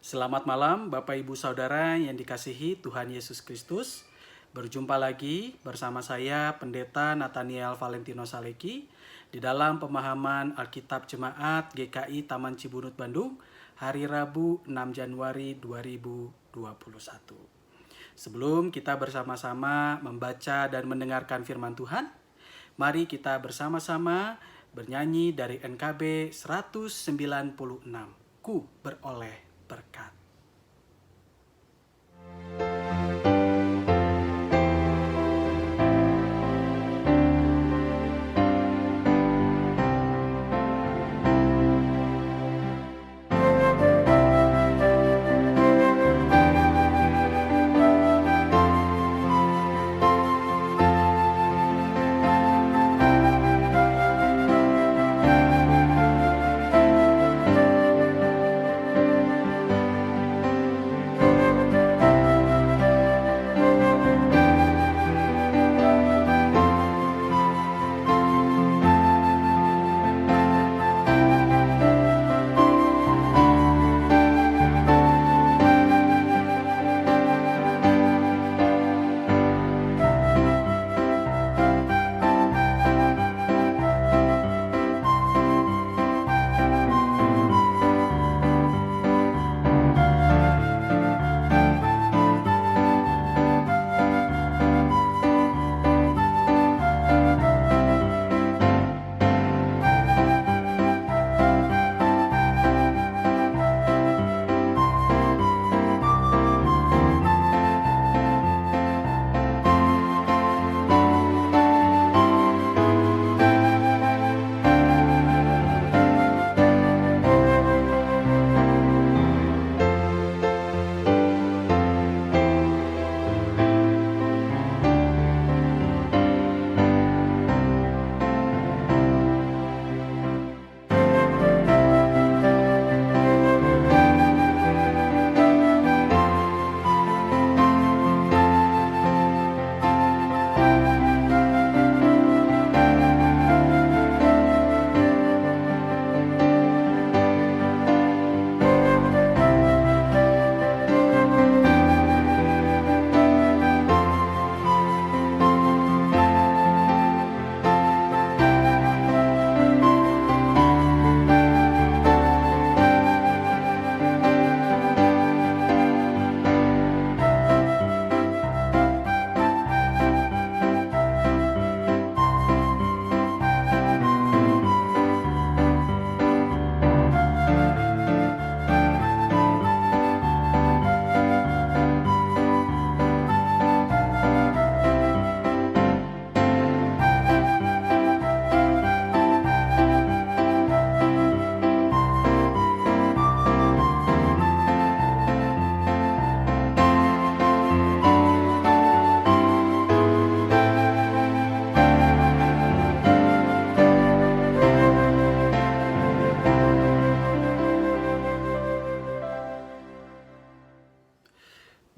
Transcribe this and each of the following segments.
Selamat malam Bapak Ibu Saudara yang dikasihi Tuhan Yesus Kristus. Berjumpa lagi bersama saya Pendeta Nathaniel Valentino Saleki di dalam pemahaman Alkitab Jemaat GKI Taman Cibunut Bandung hari Rabu 6 Januari 2021. Sebelum kita bersama-sama membaca dan mendengarkan firman Tuhan, mari kita bersama-sama bernyanyi dari NKB 196, Ku beroleh berkat.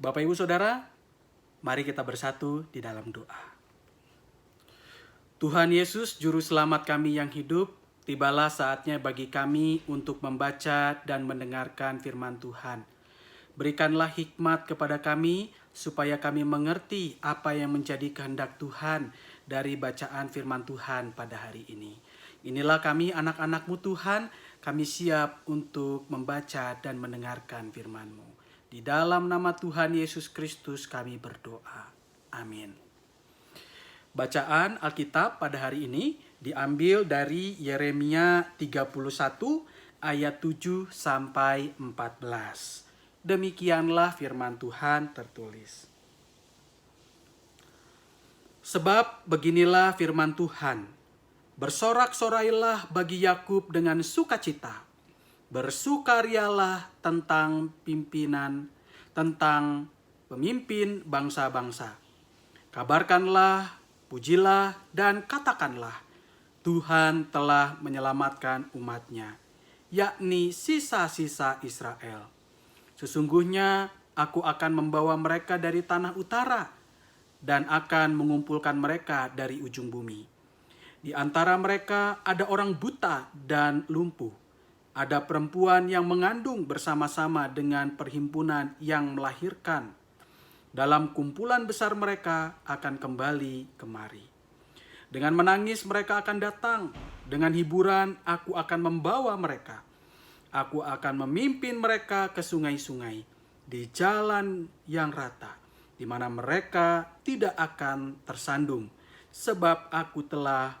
Bapak Ibu Saudara, mari kita bersatu di dalam doa. Tuhan Yesus, Juru Selamat kami yang hidup, tibalah saatnya bagi kami untuk membaca dan mendengarkan firman Tuhan. Berikanlah hikmat kepada kami, supaya kami mengerti apa yang menjadi kehendak Tuhan dari bacaan firman Tuhan pada hari ini. Inilah kami anak-anak-Mu Tuhan, kami siap untuk membaca dan mendengarkan firman-Mu. Di dalam nama Tuhan Yesus Kristus kami berdoa. Amin. Bacaan Alkitab pada hari ini diambil dari Yeremia 31 ayat 7 sampai 14. Demikianlah firman Tuhan tertulis. Sebab beginilah firman Tuhan, bersorak-sorailah bagi Yakub dengan sukacita. Bersukarialah tentang pemimpin bangsa-bangsa. Kabarkanlah, pujilah, dan katakanlah, Tuhan telah menyelamatkan umat-Nya, yakni sisa-sisa Israel. Sesungguhnya aku akan membawa mereka dari tanah utara dan akan mengumpulkan mereka dari ujung bumi. Di antara mereka ada orang buta dan lumpuh, Ada perempuan yang mengandung bersama-sama dengan perhimpunan yang melahirkan. Dalam kumpulan besar mereka akan kembali kemari. Dengan menangis mereka akan datang. Dengan hiburan aku akan membawa mereka. Aku akan memimpin mereka ke sungai-sungai di jalan yang rata, di mana mereka tidak akan tersandung, sebab aku telah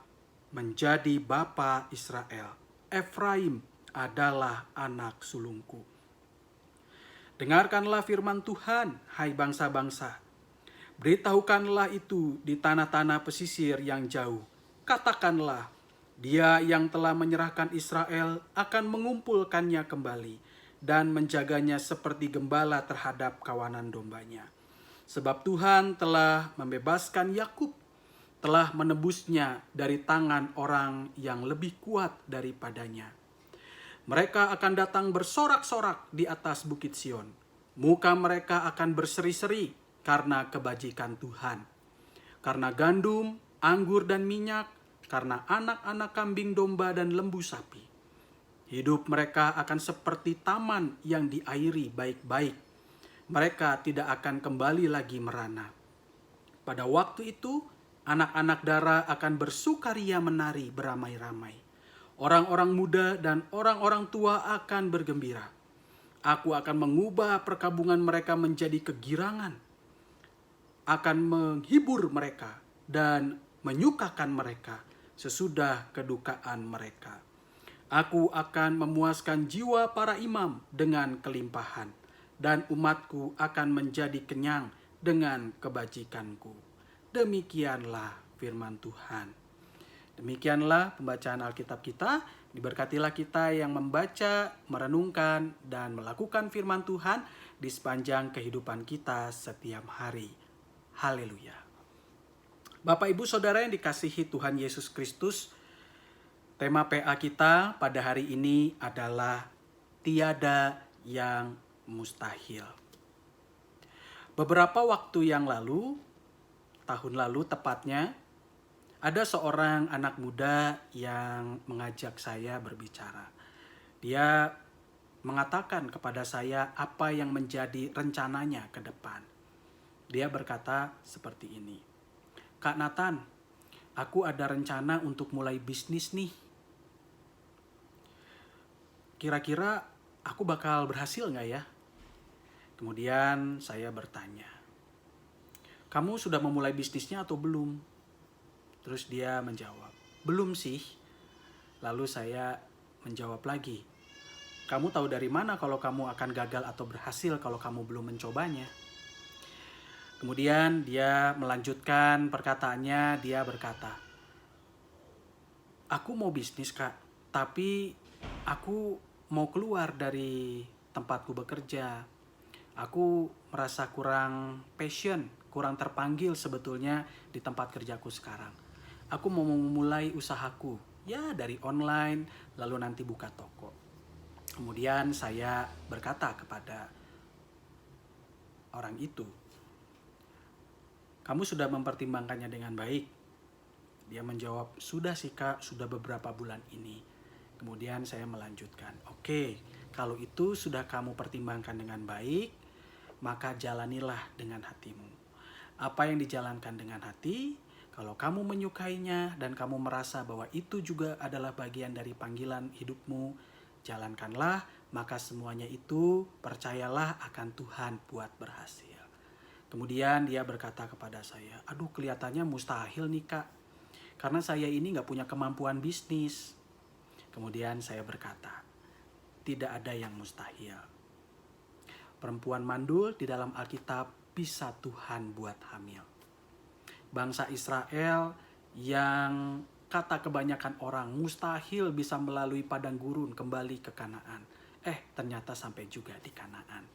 menjadi bapa Israel. Efraim adalah anak sulungku. Dengarkanlah firman Tuhan, hai bangsa-bangsa. Beritahukanlah itu di tanah-tanah pesisir yang jauh. Katakanlah, Dia yang telah menyerahkan Israel akan mengumpulkannya kembali dan menjaganya seperti gembala terhadap kawanan dombanya. Sebab Tuhan telah membebaskan Yakub, telah menebusnya dari tangan orang yang lebih kuat daripadanya. Mereka akan datang bersorak-sorak di atas bukit Sion. Muka mereka akan berseri-seri karena kebajikan Tuhan. Karena gandum, anggur dan minyak, karena anak-anak kambing domba dan lembu sapi. Hidup mereka akan seperti taman yang diairi baik-baik. Mereka tidak akan kembali lagi merana. Pada waktu itu, anak-anak dara akan bersukaria menari beramai-ramai. Orang-orang muda dan orang-orang tua akan bergembira. Aku akan mengubah perkabungan mereka menjadi kegirangan. Akan menghibur mereka dan menyukakan mereka sesudah kedukaan mereka. Aku akan memuaskan jiwa para imam dengan kelimpahan, dan umatku akan menjadi kenyang dengan kebajikanku. Demikianlah firman Tuhan. Demikianlah pembacaan Alkitab kita. Diberkatilah kita yang membaca, merenungkan, dan melakukan firman Tuhan di sepanjang kehidupan kita setiap hari. Haleluya. Bapak, Ibu, Saudara yang dikasihi Tuhan Yesus Kristus, tema PA kita pada hari ini adalah tiada yang mustahil. Beberapa waktu yang lalu, tahun lalu tepatnya, ada seorang anak muda yang mengajak saya berbicara. Dia mengatakan kepada saya apa yang menjadi rencananya ke depan. Dia berkata seperti ini. Kak Nathan, aku ada rencana untuk mulai bisnis nih. Kira-kira aku bakal berhasil nggak ya? Kemudian saya bertanya, kamu sudah memulai bisnisnya atau belum? Terus dia menjawab, belum sih. Lalu saya menjawab lagi, kamu tahu dari mana kalau kamu akan gagal atau berhasil kalau kamu belum mencobanya? Kemudian dia melanjutkan perkataannya, dia berkata, aku mau bisnis Kak, tapi aku mau keluar dari tempatku bekerja. Aku merasa kurang passion, kurang terpanggil sebetulnya di tempat kerjaku sekarang. Aku mau memulai usahaku, ya dari online, lalu nanti buka toko. Kemudian saya berkata kepada orang itu, kamu sudah mempertimbangkannya dengan baik? Dia menjawab, sudah sih Kak, sudah beberapa bulan ini. Kemudian saya melanjutkan, oke, kalau itu sudah kamu pertimbangkan dengan baik, maka jalanilah dengan hatimu. Apa yang dijalankan dengan hati, kalau kamu menyukainya dan kamu merasa bahwa itu juga adalah bagian dari panggilan hidupmu, jalankanlah, maka semuanya itu percayalah akan Tuhan buat berhasil. Kemudian dia berkata kepada saya, aduh kelihatannya mustahil nih Kak, karena saya ini gak punya kemampuan bisnis. Kemudian saya berkata, tidak ada yang mustahil. Perempuan mandul di dalam Alkitab bisa Tuhan buat hamil. Bangsa Israel yang kata kebanyakan orang mustahil bisa melalui padang gurun kembali ke Kanaan. Ternyata sampai juga di Kanaan.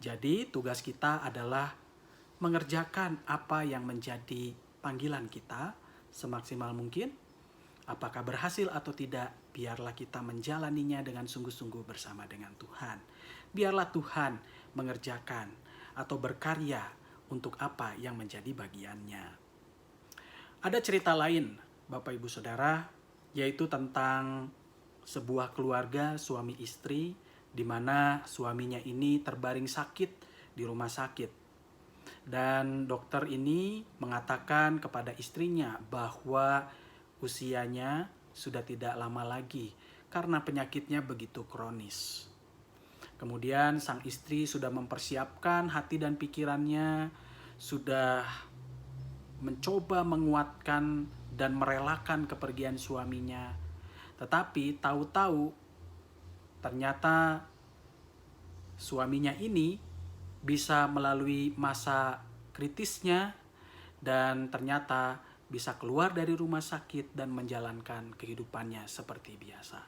Jadi tugas kita adalah mengerjakan apa yang menjadi panggilan kita semaksimal mungkin. Apakah berhasil atau tidak, biarlah kita menjalaninya dengan sungguh-sungguh bersama dengan Tuhan. Biarlah Tuhan mengerjakan atau berkarya untuk apa yang menjadi bagiannya. Ada cerita lain, Bapak Ibu Saudara, yaitu tentang sebuah keluarga suami istri di mana suaminya ini terbaring sakit di rumah sakit. Dan dokter ini mengatakan kepada istrinya bahwa usianya sudah tidak lama lagi karena penyakitnya begitu kronis. Kemudian sang istri sudah mempersiapkan hati dan pikirannya, sudah mencoba menguatkan dan merelakan kepergian suaminya. Tetapi tahu-tahu ternyata suaminya ini bisa melalui masa kritisnya dan ternyata bisa keluar dari rumah sakit dan menjalankan kehidupannya seperti biasa.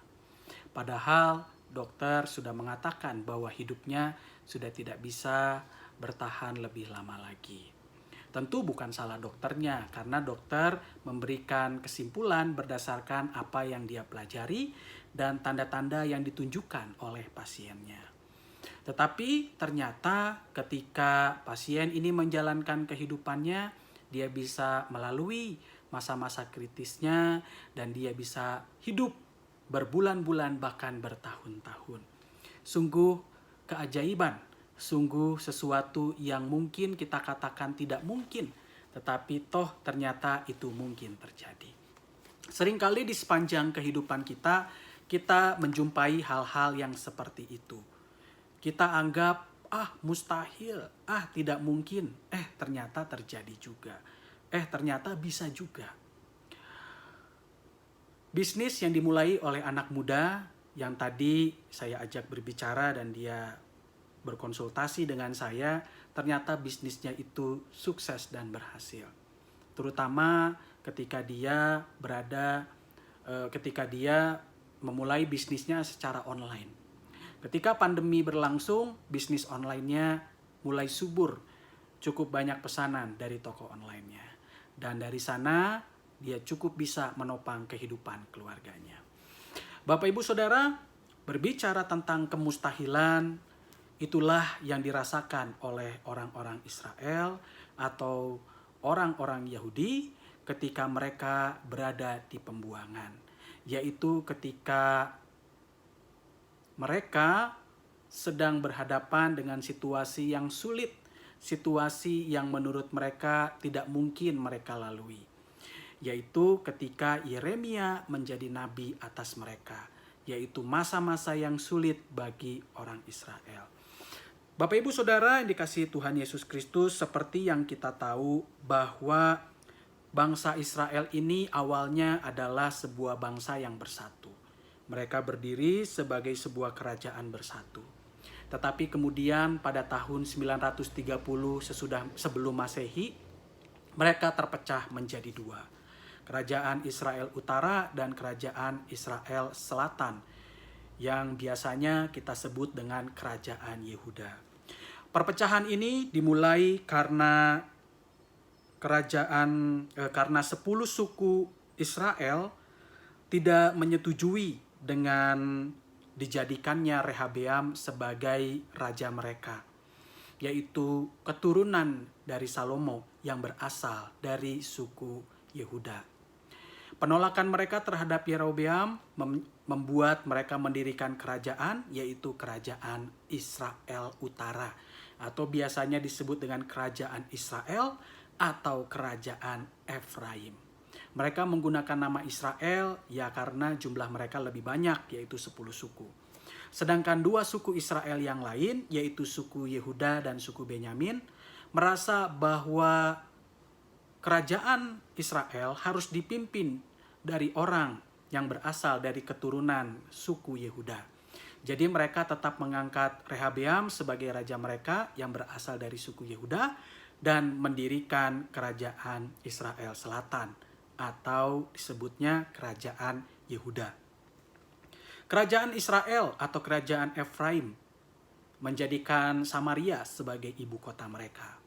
Padahal dokter sudah mengatakan bahwa hidupnya sudah tidak bisa bertahan lebih lama lagi. Tentu bukan salah dokternya, karena dokter memberikan kesimpulan berdasarkan apa yang dia pelajari dan tanda-tanda yang ditunjukkan oleh pasiennya. Tetapi ternyata ketika pasien ini menjalankan kehidupannya, dia bisa melalui masa-masa kritisnya dan dia bisa hidup berbulan-bulan bahkan bertahun-tahun. Sungguh keajaiban, sungguh sesuatu yang mungkin kita katakan tidak mungkin, tetapi toh ternyata itu mungkin terjadi. Seringkali di sepanjang kehidupan kita menjumpai hal-hal yang seperti itu. Kita anggap, mustahil, tidak mungkin, ternyata terjadi juga. Ternyata bisa juga. Bisnis yang dimulai oleh anak muda yang tadi saya ajak berbicara dan dia berkonsultasi dengan saya, ternyata bisnisnya itu sukses dan berhasil. Terutama ketika dia memulai bisnisnya secara online. Ketika pandemi berlangsung, bisnis online-nya mulai subur. Cukup banyak pesanan dari toko online-nya. Dan dari sana dia cukup bisa menopang kehidupan keluarganya. Bapak Ibu Saudara, berbicara tentang kemustahilan, itulah yang dirasakan oleh orang-orang Israel atau orang-orang Yahudi ketika mereka berada di pembuangan. Yaitu ketika mereka sedang berhadapan dengan situasi yang sulit, situasi yang menurut mereka tidak mungkin mereka lalui. Yaitu ketika Yeremia menjadi nabi atas mereka, yaitu masa-masa yang sulit bagi orang Israel. Bapak Ibu Saudara yang dikasihi Tuhan Yesus Kristus, seperti yang kita tahu bahwa bangsa Israel ini awalnya adalah sebuah bangsa yang bersatu. Mereka berdiri sebagai sebuah kerajaan bersatu. Tetapi kemudian pada tahun 930 sebelum Masehi, mereka terpecah menjadi dua. Kerajaan Israel Utara dan Kerajaan Israel Selatan, yang biasanya kita sebut dengan Kerajaan Yehuda. Perpecahan ini dimulai karena 10 suku Israel tidak menyetujui dengan dijadikannya Rehabeam sebagai raja mereka, yaitu keturunan dari Salomo yang berasal dari suku Yehuda. Penolakan mereka terhadap Yerobeam membuat mereka mendirikan kerajaan, yaitu Kerajaan Israel Utara, atau biasanya disebut dengan Kerajaan Israel atau Kerajaan Efraim. Mereka menggunakan nama Israel ya karena jumlah mereka lebih banyak, yaitu 10 suku. Sedangkan 2 suku Israel yang lain, yaitu suku Yehuda dan suku Benyamin, merasa bahwa kerajaan Israel harus dipimpin dari orang yang berasal dari keturunan suku Yehuda. Jadi mereka tetap mengangkat Rehabeam sebagai raja mereka yang berasal dari suku Yehuda dan mendirikan kerajaan Israel Selatan atau disebutnya kerajaan Yehuda. Kerajaan Israel atau kerajaan Efraim menjadikan Samaria sebagai ibu kota mereka.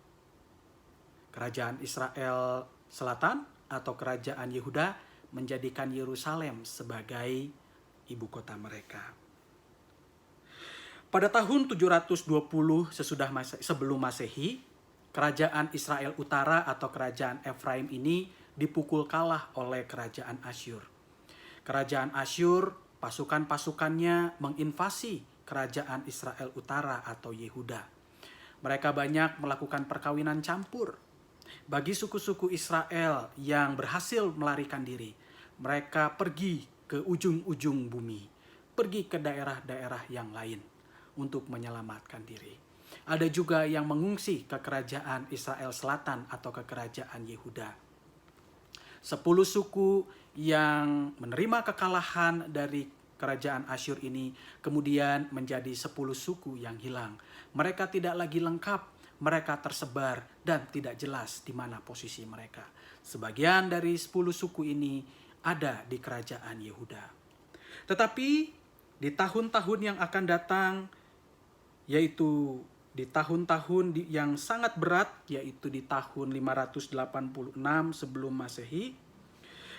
Kerajaan Israel Selatan atau kerajaan Yehuda menjadikan Yerusalem sebagai ibu kota mereka. Pada tahun 720 sebelum Masehi, kerajaan Israel Utara atau kerajaan Efraim ini dipukul kalah oleh kerajaan Asyur. Kerajaan Asyur pasukan-pasukannya menginvasi kerajaan Israel Utara atau Yehuda. Mereka banyak melakukan perkawinan campur. Bagi suku-suku Israel yang berhasil melarikan diri, mereka pergi ke ujung-ujung bumi, pergi ke daerah-daerah yang lain untuk menyelamatkan diri. Ada juga yang mengungsi ke kerajaan Israel Selatan atau ke kerajaan Yehuda. 10 suku yang menerima kekalahan dari kerajaan Asyur ini kemudian menjadi 10 suku yang hilang. Mereka tidak lagi lengkap, mereka tersebar dan tidak jelas di mana posisi mereka. Sebagian dari 10 suku ini ada di kerajaan Yehuda. Tetapi di tahun-tahun yang akan datang, yaitu di tahun-tahun yang sangat berat, yaitu di tahun 586 sebelum Masehi,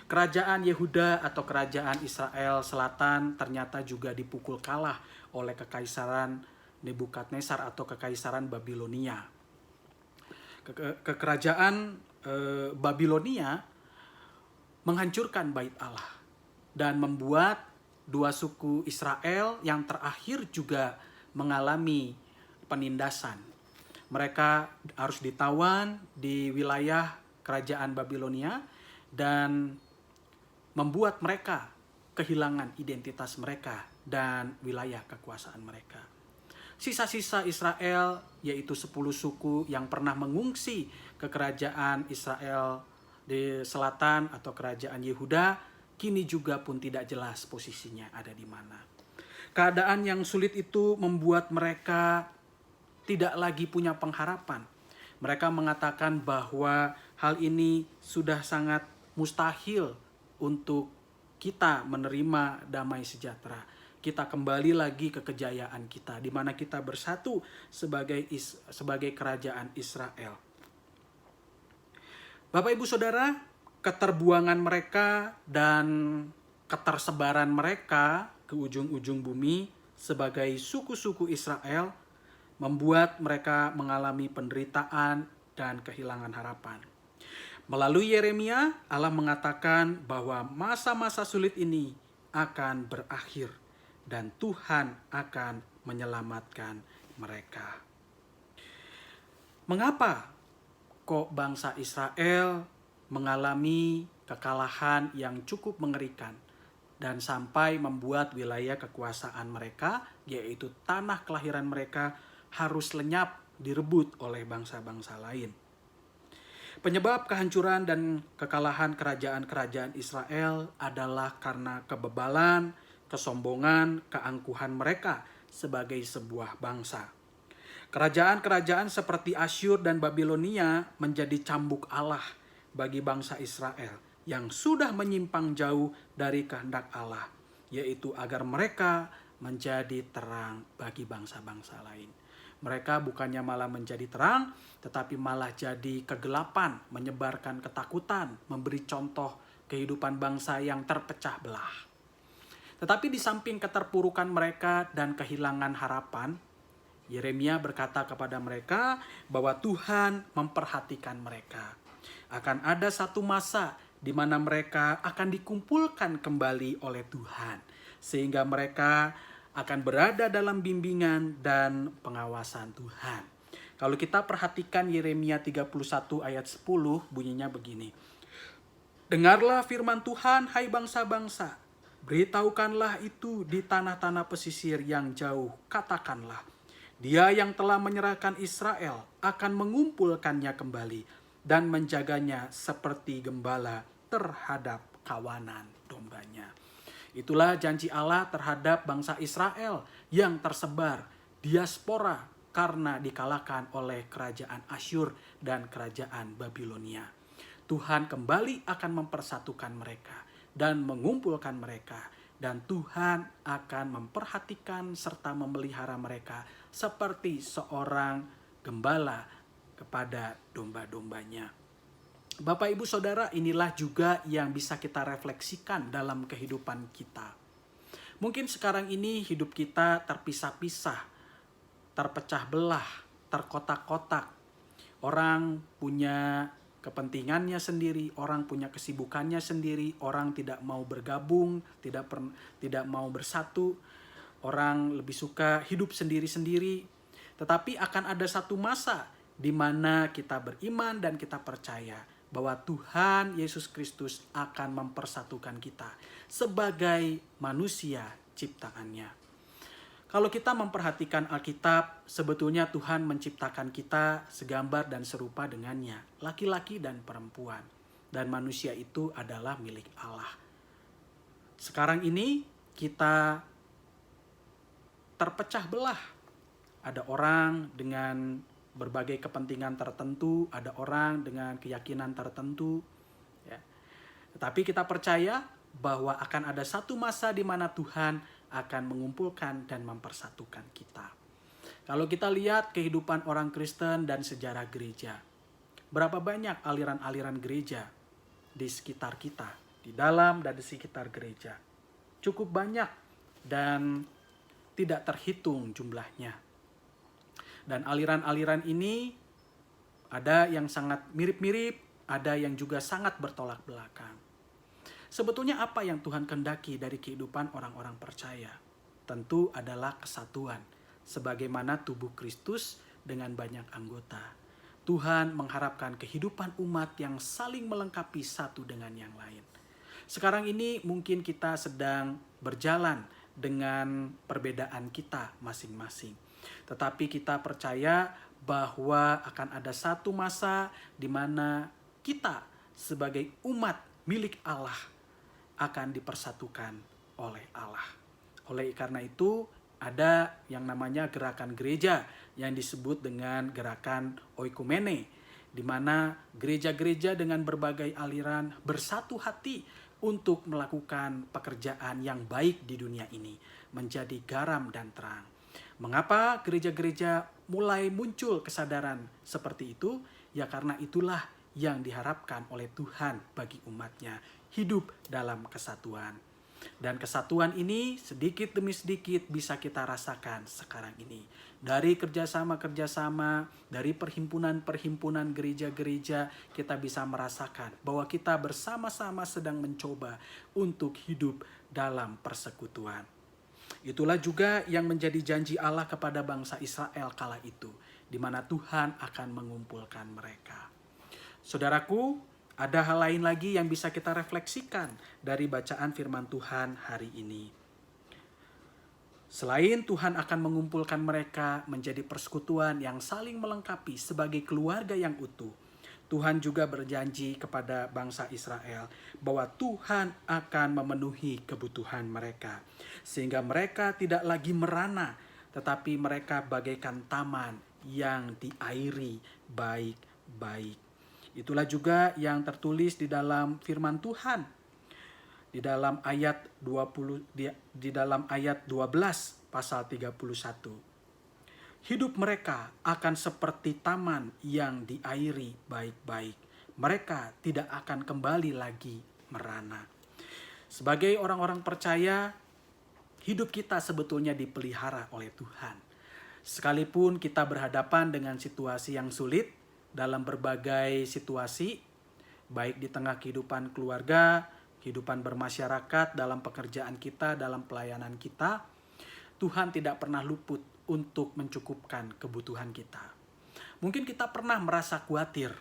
kerajaan Yehuda atau kerajaan Israel Selatan ternyata juga dipukul kalah oleh kekaisaran Nebukadnezar atau kekaisaran Babilonia. Kerajaan Babilonia menghancurkan bait Allah dan membuat dua suku Israel yang terakhir juga mengalami penindasan. Mereka harus ditawan di wilayah kerajaan Babilonia dan membuat mereka kehilangan identitas mereka dan wilayah kekuasaan mereka. Sisa-sisa Israel, yaitu 10 suku yang pernah mengungsi ke kerajaan Israel di selatan atau kerajaan Yehuda, kini juga pun tidak jelas posisinya ada di mana. Keadaan yang sulit itu membuat mereka tidak lagi punya pengharapan. Mereka mengatakan bahwa hal ini sudah sangat mustahil untuk kita menerima damai sejahtera. Kita kembali lagi ke kejayaan kita, di mana kita bersatu sebagai kerajaan Israel. Bapak Ibu Saudara, keterbuangan mereka dan ketersebaran mereka ke ujung-ujung bumi sebagai suku-suku Israel membuat mereka mengalami penderitaan dan kehilangan harapan. Melalui Yeremia, Allah mengatakan bahwa masa-masa sulit ini akan berakhir dan Tuhan akan menyelamatkan mereka. Mengapa kok bangsa Israel mengalami kekalahan yang cukup mengerikan dan sampai membuat wilayah kekuasaan mereka, yaitu tanah kelahiran mereka, harus lenyap direbut oleh bangsa-bangsa lain? Penyebab kehancuran dan kekalahan kerajaan-kerajaan Israel adalah karena kebebalan, kesombongan, keangkuhan mereka sebagai sebuah bangsa. Kerajaan-kerajaan seperti Asyur dan Babilonia menjadi cambuk Allah bagi bangsa Israel yang sudah menyimpang jauh dari kehendak Allah, yaitu agar mereka menjadi terang bagi bangsa-bangsa lain. Mereka bukannya malah menjadi terang, tetapi malah jadi kegelapan, menyebarkan ketakutan, memberi contoh kehidupan bangsa yang terpecah belah. Tetapi di samping keterpurukan mereka dan kehilangan harapan, Yeremia berkata kepada mereka bahwa Tuhan memperhatikan mereka. Akan ada satu masa di mana mereka akan dikumpulkan kembali oleh Tuhan, sehingga mereka akan berada dalam bimbingan dan pengawasan Tuhan. Kalau kita perhatikan Yeremia 31 ayat 10 bunyinya begini. Dengarlah firman Tuhan, hai bangsa-bangsa. Beritahukanlah itu di tanah-tanah pesisir yang jauh. Katakanlah, Dia yang telah menyerahkan Israel akan mengumpulkannya kembali dan menjaganya seperti gembala terhadap kawanan dombanya. Itulah janji Allah terhadap bangsa Israel yang tersebar diaspora karena dikalahkan oleh kerajaan Asyur dan kerajaan Babilonia. Tuhan kembali akan mempersatukan mereka dan mengumpulkan mereka, dan Tuhan akan memperhatikan serta memelihara mereka seperti seorang gembala kepada domba-dombanya. Bapak Ibu Saudara, inilah juga yang bisa kita refleksikan dalam kehidupan kita. Mungkin sekarang ini hidup kita terpisah-pisah, terpecah belah, terkotak-kotak. Orang punya kepentingannya sendiri, orang punya kesibukannya sendiri, orang tidak mau bergabung, tidak mau bersatu, orang lebih suka hidup sendiri-sendiri. Tetapi akan ada satu masa di mana kita beriman dan kita percaya bahwa Tuhan Yesus Kristus akan mempersatukan kita sebagai manusia ciptaannya. Kalau kita memperhatikan Alkitab, sebetulnya Tuhan menciptakan kita segambar dan serupa dengannya, laki-laki dan perempuan. Dan manusia itu adalah milik Allah. Sekarang ini kita terpecah belah. Ada orang dengan berbagai kepentingan tertentu, ada orang dengan keyakinan tertentu. Ya. Tetapi kita percaya bahwa akan ada satu masa di mana Tuhan akan mengumpulkan dan mempersatukan kita. Kalau kita lihat kehidupan orang Kristen dan sejarah gereja, berapa banyak aliran-aliran gereja di sekitar kita, di dalam dan di sekitar gereja. Cukup banyak dan tidak terhitung jumlahnya. Dan aliran-aliran ini ada yang sangat mirip-mirip, ada yang juga sangat bertolak belakang. Sebetulnya apa yang Tuhan kehendaki dari kehidupan orang-orang percaya? Tentu adalah kesatuan, sebagaimana tubuh Kristus dengan banyak anggota. Tuhan mengharapkan kehidupan umat yang saling melengkapi satu dengan yang lain. Sekarang ini mungkin kita sedang berjalan dengan perbedaan kita masing-masing. Tetapi kita percaya bahwa akan ada satu masa di mana kita sebagai umat milik Allah akan dipersatukan oleh Allah. Oleh karena itu, ada yang namanya gerakan gereja yang disebut dengan gerakan oikumene, di mana gereja-gereja dengan berbagai aliran bersatu hati untuk melakukan pekerjaan yang baik di dunia ini, menjadi garam dan terang. Mengapa gereja-gereja mulai muncul kesadaran seperti itu? Ya karena itulah yang diharapkan oleh Tuhan bagi umatnya, hidup dalam kesatuan. Dan kesatuan ini sedikit demi sedikit bisa kita rasakan sekarang ini. Dari kerjasama-kerjasama, dari perhimpunan-perhimpunan gereja-gereja, kita bisa merasakan bahwa kita bersama-sama sedang mencoba untuk hidup dalam persekutuan. Itulah juga yang menjadi janji Allah kepada bangsa Israel kala itu, di mana Tuhan akan mengumpulkan mereka. Saudaraku, ada hal lain lagi yang bisa kita refleksikan dari bacaan firman Tuhan hari ini. Selain Tuhan akan mengumpulkan mereka menjadi persekutuan yang saling melengkapi sebagai keluarga yang utuh, Tuhan juga berjanji kepada bangsa Israel bahwa Tuhan akan memenuhi kebutuhan mereka. Sehingga mereka tidak lagi merana, tetapi mereka bagaikan taman yang diairi baik-baik. Itulah juga yang tertulis di dalam firman Tuhan. Di dalam ayat 12 pasal 31. Hidup mereka akan seperti taman yang diairi baik-baik. Mereka tidak akan kembali lagi merana. Sebagai orang-orang percaya, hidup kita sebetulnya dipelihara oleh Tuhan. Sekalipun kita berhadapan dengan situasi yang sulit, dalam berbagai situasi, baik di tengah kehidupan keluarga, kehidupan bermasyarakat, dalam pekerjaan kita, dalam pelayanan kita, Tuhan tidak pernah luput untuk mencukupkan kebutuhan kita. Mungkin kita pernah merasa khawatir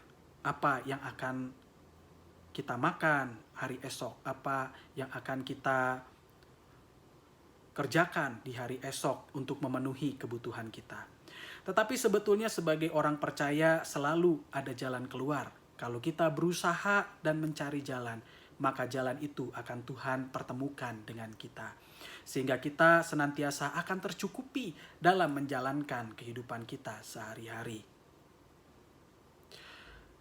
apa yang akan kita makan hari esok, apa yang akan kita kerjakan di hari esok untuk memenuhi kebutuhan kita. Tetapi sebetulnya sebagai orang percaya selalu ada jalan keluar. Kalau kita berusaha dan mencari jalan, maka jalan itu akan Tuhan pertemukan dengan kita. Sehingga kita senantiasa akan tercukupi dalam menjalankan kehidupan kita sehari-hari.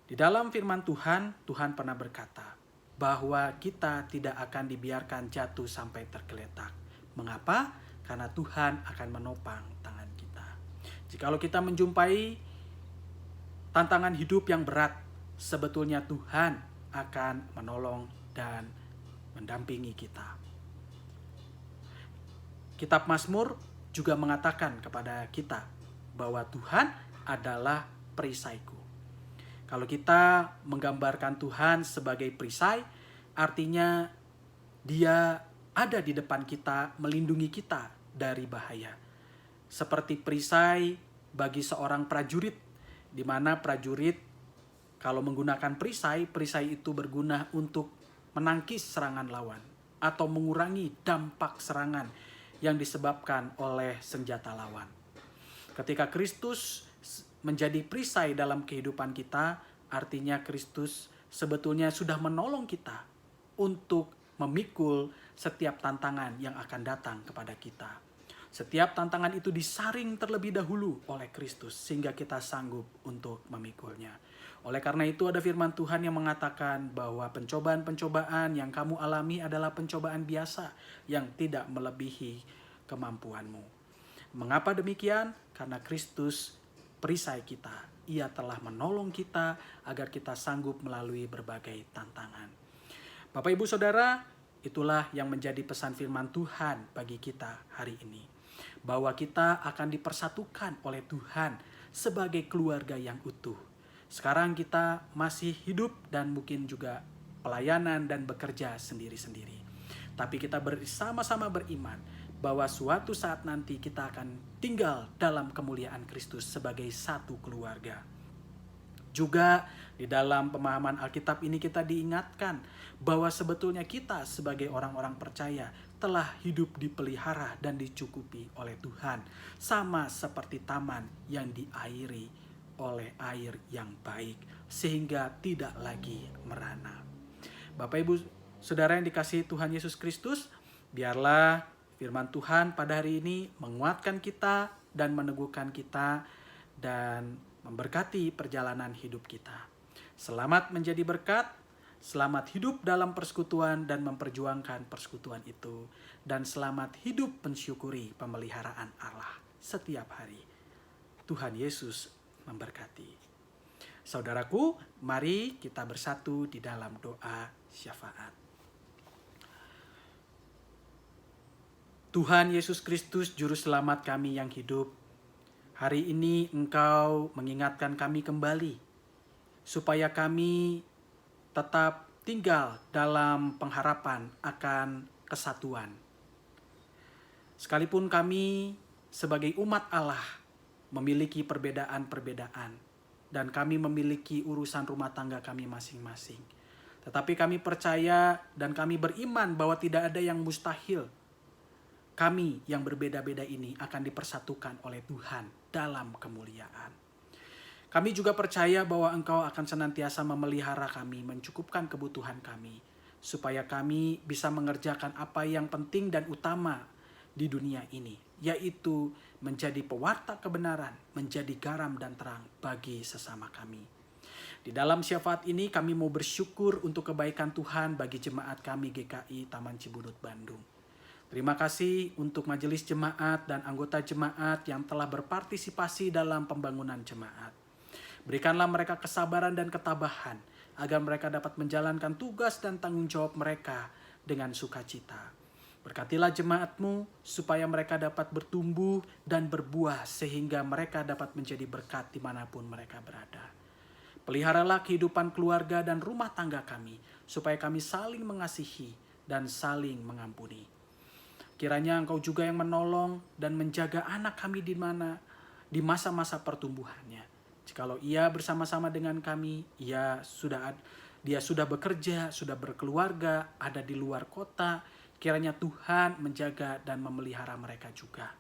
Di dalam firman Tuhan, Tuhan pernah berkata bahwa kita tidak akan dibiarkan jatuh sampai tergeletak. Mengapa? Karena Tuhan akan menopang tangan kita. Jikalau kita menjumpai tantangan hidup yang berat, sebetulnya Tuhan akan menolong dan mendampingi kita. Kitab Mazmur juga mengatakan kepada kita bahwa Tuhan adalah perisaiku. Kalau kita menggambarkan Tuhan sebagai perisai, artinya Dia ada di depan kita, melindungi kita dari bahaya. Seperti perisai bagi seorang prajurit, di mana prajurit kalau menggunakan perisai, perisai itu berguna untuk menangkis serangan lawan atau mengurangi dampak serangan yang disebabkan oleh senjata lawan. Ketika Kristus menjadi perisai dalam kehidupan kita, artinya Kristus sebetulnya sudah menolong kita untuk memikul setiap tantangan yang akan datang kepada kita. Setiap tantangan itu disaring terlebih dahulu oleh Kristus sehingga kita sanggup untuk memikulnya. Oleh karena itu ada firman Tuhan yang mengatakan bahwa pencobaan-pencobaan yang kamu alami adalah pencobaan biasa yang tidak melebihi kemampuanmu. Mengapa demikian? Karena Kristus perisai kita. Ia telah menolong kita agar kita sanggup melalui berbagai tantangan. Bapak Ibu Saudara, itulah yang menjadi pesan firman Tuhan bagi kita hari ini. Bahwa kita akan dipersatukan oleh Tuhan sebagai keluarga yang utuh. Sekarang kita masih hidup dan mungkin juga pelayanan dan bekerja sendiri-sendiri. Tapi kita bersama-sama beriman bahwa suatu saat nanti kita akan tinggal dalam kemuliaan Kristus sebagai satu keluarga. Juga di dalam pemahaman Alkitab ini kita diingatkan bahwa sebetulnya kita sebagai orang-orang percaya telah hidup dipelihara dan dicukupi oleh Tuhan. Sama seperti taman yang diairi oleh air yang baik sehingga tidak lagi merana. Bapak Ibu Saudara yang dikasihi Tuhan Yesus Kristus, biarlah firman Tuhan pada hari ini menguatkan kita dan meneguhkan kita dan memberkati perjalanan hidup kita. Selamat menjadi berkat, selamat hidup dalam persekutuan dan memperjuangkan persekutuan itu, dan selamat hidup mensyukuri pemeliharaan Allah setiap hari. Tuhan Yesus memberkati. Saudaraku, mari kita bersatu di dalam doa syafaat. Tuhan Yesus Kristus, Juru Selamat kami yang hidup, hari ini Engkau mengingatkan kami kembali, supaya kami tetap tinggal dalam pengharapan akan kesatuan. Sekalipun kami sebagai umat Allah memiliki perbedaan-perbedaan, dan kami memiliki urusan rumah tangga kami masing-masing. Tetapi kami percaya dan kami beriman bahwa tidak ada yang mustahil. Kami yang berbeda-beda ini akan dipersatukan oleh Tuhan dalam kemuliaan. Kami juga percaya bahwa Engkau akan senantiasa memelihara kami, mencukupkan kebutuhan kami, supaya kami bisa mengerjakan apa yang penting dan utama di dunia ini, yaitu menjadi pewarta kebenaran, menjadi garam dan terang bagi sesama kami. Di dalam syafaat ini kami mau bersyukur untuk kebaikan Tuhan bagi jemaat kami GKI Taman Cibunut Bandung. Terima kasih untuk majelis jemaat dan anggota jemaat yang telah berpartisipasi dalam pembangunan jemaat. Berikanlah mereka kesabaran dan ketabahan agar mereka dapat menjalankan tugas dan tanggung jawab mereka dengan sukacita. Berkatilah jemaat-Mu supaya mereka dapat bertumbuh dan berbuah sehingga mereka dapat menjadi berkat dimanapun mereka berada. Peliharalah kehidupan keluarga dan rumah tangga kami supaya kami saling mengasihi dan saling mengampuni. Kiranya Engkau juga yang menolong dan menjaga anak kami di masa-masa pertumbuhannya. Jikalau ia bersama-sama dengan kami, dia sudah bekerja, sudah berkeluarga, ada di luar kota, kiranya Tuhan menjaga dan memelihara mereka juga.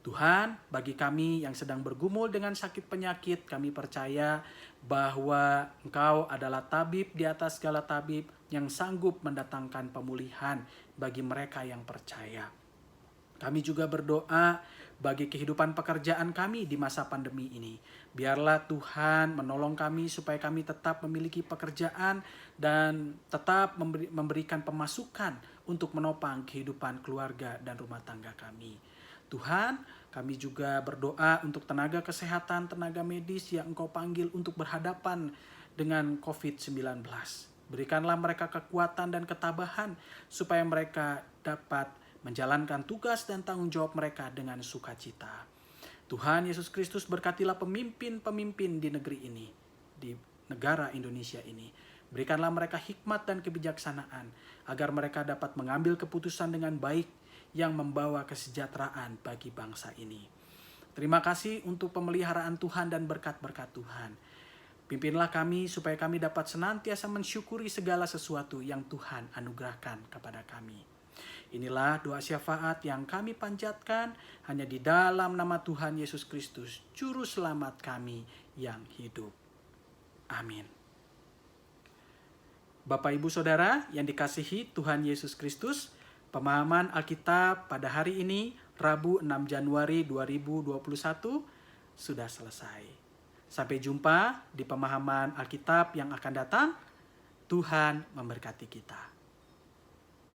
Tuhan, bagi kami yang sedang bergumul dengan sakit penyakit, kami percaya bahwa Engkau adalah tabib di atas segala tabib yang sanggup mendatangkan pemulihan bagi mereka yang percaya. Kami juga berdoa bagi kehidupan pekerjaan kami di masa pandemi ini. Biarlah Tuhan menolong kami supaya kami tetap memiliki pekerjaan dan tetap memberikan pemasukan untuk menopang kehidupan keluarga dan rumah tangga kami. Tuhan, kami juga berdoa untuk tenaga kesehatan, tenaga medis yang Engkau panggil untuk berhadapan dengan COVID-19. Berikanlah mereka kekuatan dan ketabahan supaya mereka dapat menjalankan tugas dan tanggung jawab mereka dengan sukacita. Tuhan Yesus Kristus, berkatilah pemimpin-pemimpin di negeri ini, di negara Indonesia ini. Berikanlah mereka hikmat dan kebijaksanaan agar mereka dapat mengambil keputusan dengan baik yang membawa kesejahteraan bagi bangsa ini. Terima kasih untuk pemeliharaan Tuhan dan berkat-berkat Tuhan. Pimpinlah kami supaya kami dapat senantiasa mensyukuri segala sesuatu yang Tuhan anugerahkan kepada kami. Inilah doa syafaat yang kami panjatkan hanya di dalam nama Tuhan Yesus Kristus, Juru Selamat kami yang hidup. Amin. Bapak, Ibu, Saudara yang dikasihi Tuhan Yesus Kristus, pemahaman Alkitab pada hari ini, Rabu 6 Januari 2021, sudah selesai. Sampai jumpa di pemahaman Alkitab yang akan datang. Tuhan memberkati kita.